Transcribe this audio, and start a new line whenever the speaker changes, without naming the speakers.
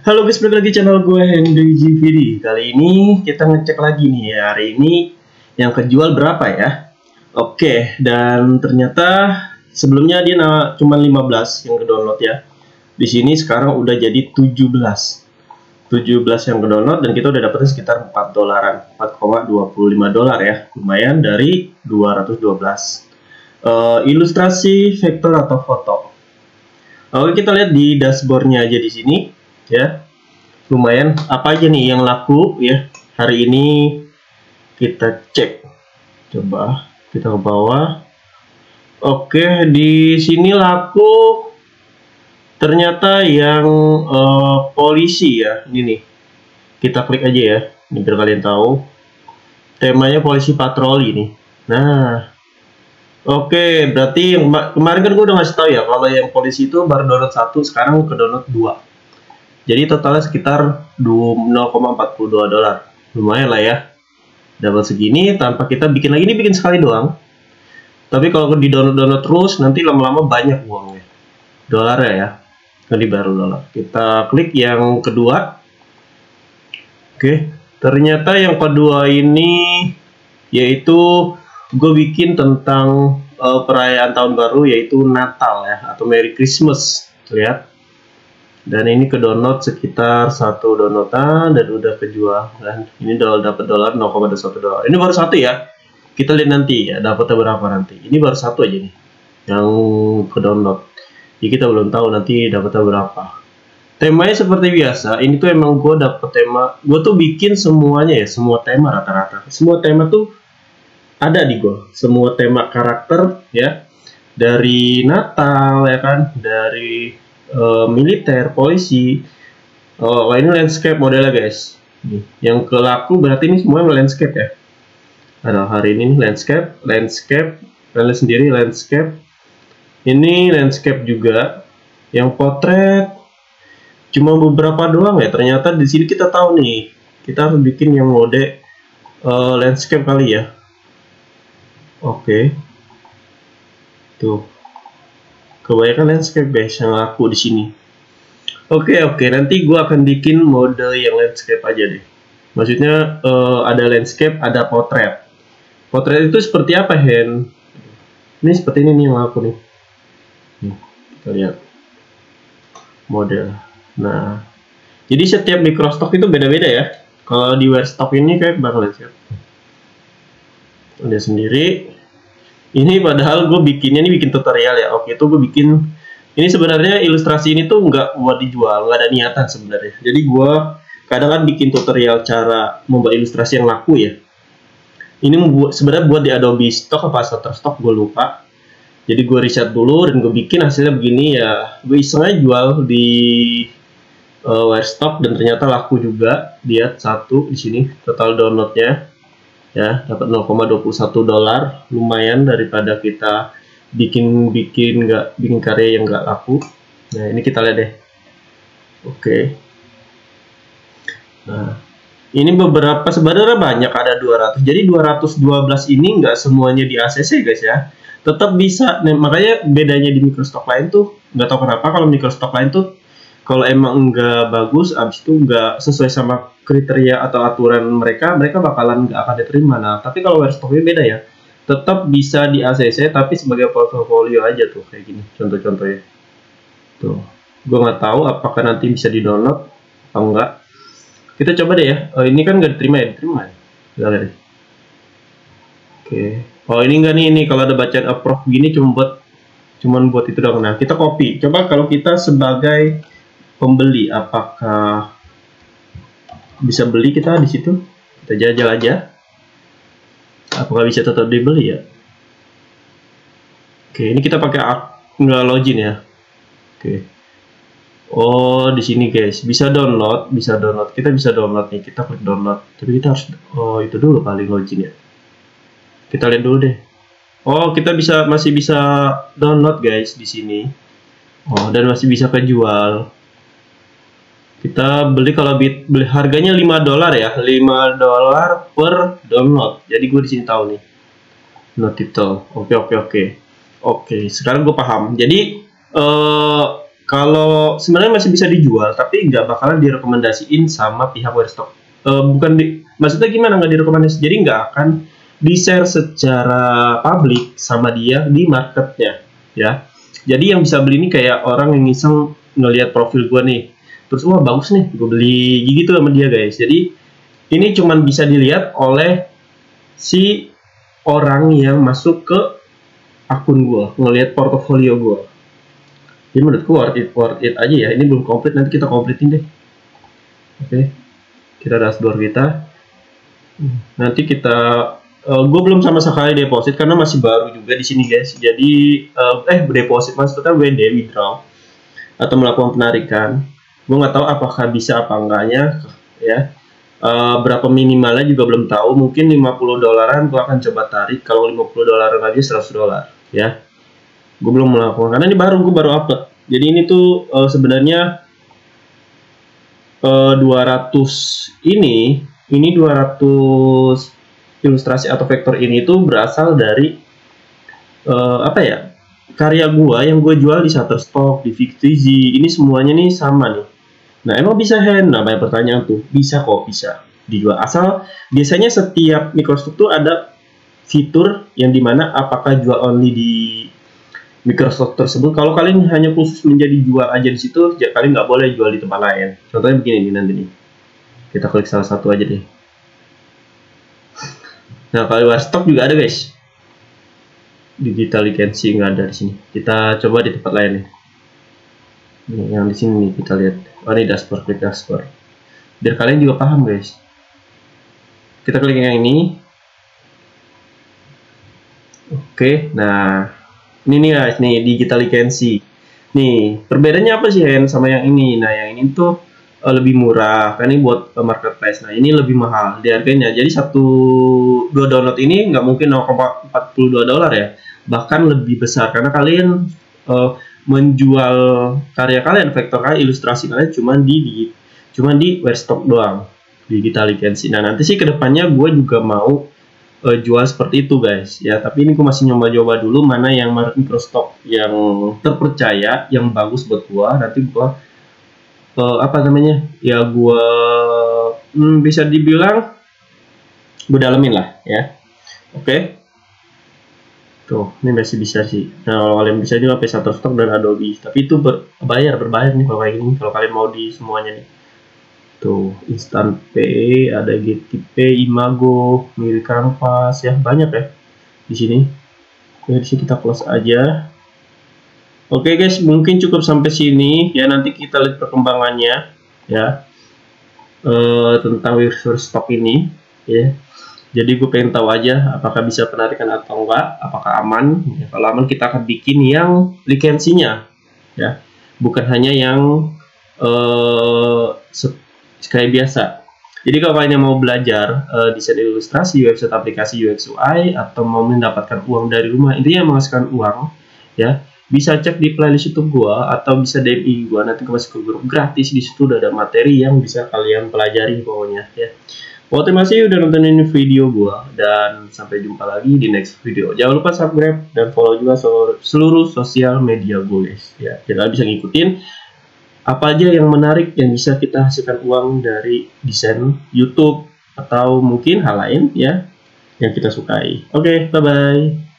Halo guys, balik lagi channel gue Henry GVD. Kali ini kita ngecek lagi nih ya, hari ini yang kejual berapa ya. Oke, dan ternyata sebelumnya dia cuma 15 yang ke-download ya. Di sini sekarang udah jadi 17 yang ke-download dan kita udah dapetnya sekitar 4 dolaran, 4,25 dolar ya. Lumayan dari 212. Ilustrasi, vektor atau foto. Oke, kita lihat di dashboardnya aja di sini ya. Lumayan apa aja nih yang laku ya hari ini, kita cek. Coba kita ke bawah. Oke, di sini laku ternyata yang polisi ya. Ini nih, kita klik aja ya, ini biar kalian tahu temanya polisi patroli nih. Nah, oke, berarti yang kemarin kan gue udah ngasih tahu ya, kalau yang polisi itu baru download 1, sekarang ke download 2. Jadi totalnya sekitar 0,42 dolar. Lumayan lah ya, dapat segini tanpa kita bikin lagi. Ini bikin sekali doang, tapi kalau di download terus nanti lama-lama banyak uangnya, dolarnya ya. Nanti baru dolar. Kita klik yang kedua. Oke, ternyata yang kedua ini yaitu gue bikin tentang perayaan tahun baru, yaitu Natal ya, atau Merry Christmas. Lihat, dan ini ke download sekitar 1 downloadan dan udah kejual. Dan ini dapat dolar 0,21 dolar. Ini baru satu ya, kita lihat nanti ya dapatnya berapa nanti. Ini baru satu aja nih yang ke download, jadi kita belum tahu nanti dapatnya berapa. Temanya seperti biasa, ini tuh emang gue dapet tema, gue tuh bikin semuanya ya, semua tema rata-rata, semua tema tuh ada di gue, semua tema karakter ya, dari Natal ya kan, dari militer, polisi. Oh, ini landscape modelnya guys. Nih, yang kelaku berarti ini semuanya landscape ya. Ada hari ini landscape, kalian sendiri landscape. Ini landscape juga. Yang potret cuma beberapa doang ya. Ternyata di sini kita tahu nih, kita harus bikin yang mode landscape kali ya. Oke. Tuh, kebanyakan landscape guys yang laku di sini. Oke, nanti gue akan bikin mode yang landscape aja deh. Maksudnya ada landscape, ada potret. Potret itu seperti apa, Hen? Ini seperti ini nih yang laku nih. Kita lihat model. Nah, jadi setiap microstock itu beda-beda ya. Kalau di Wearstock ini kayak bakal landscape. Ada sendiri. Ini padahal gue bikinnya ini bikin tutorial ya. Oke, itu gue bikin ini sebenarnya ilustrasi ini tuh nggak buat dijual, nggak ada niatan sebenarnya. Jadi gue kadang kan bikin tutorial cara membuat ilustrasi yang laku ya. Ini sebenarnya buat di Adobe Stock apa Shutterstock, gue lupa. Jadi gue riset dulu dan gue bikin hasilnya begini ya. Gue iseng aja jual di Wearstock dan ternyata laku juga. Lihat satu di sini total downloadnya. Ya, dapat 0,21 dolar, lumayan daripada kita bikin karya yang nggak laku. Nah, ini kita lihat deh. Oke. Nah, ini beberapa, sebenarnya banyak, ada 200. Jadi 212 ini nggak semuanya di ACC guys ya. Tetap bisa. Nah, makanya bedanya di microstock lain tuh, nggak tahu kenapa kalau microstock lain tuh kalau emang nggak bagus, abis itu nggak sesuai sama kriteria atau aturan mereka bakalan nggak akan diterima. Nah, tapi kalau Wearstock-nya beda ya, tetap bisa di ACC tapi sebagai portfolio aja tuh, kayak gini contoh-contohnya. Tuh, gue nggak tahu apakah nanti bisa di download atau enggak. Kita coba deh ya. Oh, ini kan nggak diterima ya, diterima ya. Kita lihat deh. Oke. Oh, ini enggak nih, ini kalau ada bacaan approve gini cuman buat itu doang. Nah, kita copy. Coba kalau kita sebagai pembeli, apakah bisa beli kita di situ? Kita jajal aja. Apakah bisa tetap dibeli ya? Oke, ini kita pakai nggak login ya. Oke. Oh, di sini guys, bisa download. Kita bisa download nih. Kita klik download. Tapi kita harus itu dulu kali login ya. Kita lihat dulu deh. Oh, kita masih bisa download guys di sini. Oh, dan masih bisa kejual. Kita beli, kalau beli harganya 5 dolar ya, 5 dolar per download. Jadi gue di sini tahu nih. No title. Oke. Oke, sekarang gue paham. Jadi kalau sebenarnya masih bisa dijual, tapi nggak bakalan direkomendasiin sama pihak Werstock. Maksudnya gimana nggak direkomendasi? Jadi nggak akan di-share secara publik sama dia di marketnya, ya. Jadi yang bisa beli ini kayak orang yang iseng ngelihat profil gue nih, terus wah bagus nih, gue beli gitu sama dia guys. Jadi ini cuman bisa dilihat oleh si orang yang masuk ke akun gue, ngelihat portofolio gue. Jadi menurutku worth it aja ya. Ini belum komplit, nanti kita komplitin deh. Oke, kita dashboard kita. Nanti kita, gue belum sama sekali deposit karena masih baru juga di sini guys. Jadi deposit maksudnya withdraw atau melakukan penarikan. Gue nggak tahu apakah bisa apa enggaknya ya. Berapa minimalnya juga belum tahu. Mungkin 50 dolaran gue akan coba tarik. Kalau 50 dolar nggak bisa 100 dolar ya. Gue belum melakukan karena ini gue baru upload. Jadi ini tuh sebenarnya 200 ini 200 ilustrasi atau vektor ini tuh berasal dari apa ya, karya gua yang gue jual di Shutterstock, di Victizy. Ini semuanya nih sama nih. Nah emang bisa hand? Nah banyak pertanyaan tuh. Bisa kok, bisa dijual. Asal biasanya setiap Microsoft tuh ada fitur yang dimana apakah jual only di Microsoft tersebut. Kalau kalian hanya khusus menjadi jual aja di situ, ya kalian nggak boleh jual di tempat lain. Contohnya begini nih nanti nih. Kita klik salah satu aja deh. Nah kalau Werstock juga ada guys. Digital Likensi nggak ada di sini. Kita coba di tempat lain nih. Nih, yang di sini nih kita lihat. Oh ini dashboard, klik dashboard. Biar kalian juga paham guys. Kita klik yang ini. Oke, nah. Ini nih guys, nih Digital Likensi. Nih, perbedaannya apa sih Hen sama yang ini? Nah, yang ini tuh lebih murah, kan ini buat marketplace. Nah, ini lebih mahal di harganya. Jadi dua download ini nggak mungkin 0,42 dolar ya. Bahkan lebih besar karena kalian menjual karya kalian, vektor kalian, ilustrasi kalian cuma di Werstock doang, Digital Likensi. Nah, nanti sih kedepannya gue juga mau jual seperti itu guys ya, tapi ini gue masih nyoba-nyoba dulu mana yang Microstock yang terpercaya, yang bagus buat gua. Nanti gua apa namanya ya, gua bisa dibilang gue dalemin lah ya. Oke. Tuh ini masih bisa sih. Nah kalau kalian bisa juga pakai Shutterstock dan Adobe, tapi itu berbayar nih kalau kayak gini, kalau kalian mau di semuanya nih. Tuh, Instant Pay, ada GTP, Imago, Mirror Canvas, ya banyak ya di sini. Oke, di sini kita close aja. Oke guys, mungkin cukup sampai sini ya. Nanti kita lihat perkembangannya ya tentang Werstock ini ya. Jadi gue pengen tahu aja apakah bisa penarikan atau enggak, apakah aman. Ya, kalau aman kita akan bikin yang likensinya ya, bukan hanya yang kayak biasa. Jadi kalau kalian yang mau belajar desain ilustrasi, website aplikasi UX UI, atau mau mendapatkan uang dari rumah, intinya menghasilkan uang, ya bisa cek di playlist YouTube gua atau bisa DM gua. Nanti gue masuk ke grup gratis, di situ udah ada materi yang bisa kalian pelajari pokoknya. Ya. Oh, terima kasih udah nontonin video gua dan sampai jumpa lagi di next video. Jangan lupa subscribe dan follow juga seluruh sosial media gue guys. Ya, kita bisa ngikutin apa aja yang menarik yang bisa kita hasilkan uang dari desain YouTube atau mungkin hal lain ya yang kita sukai. Oke, bye bye.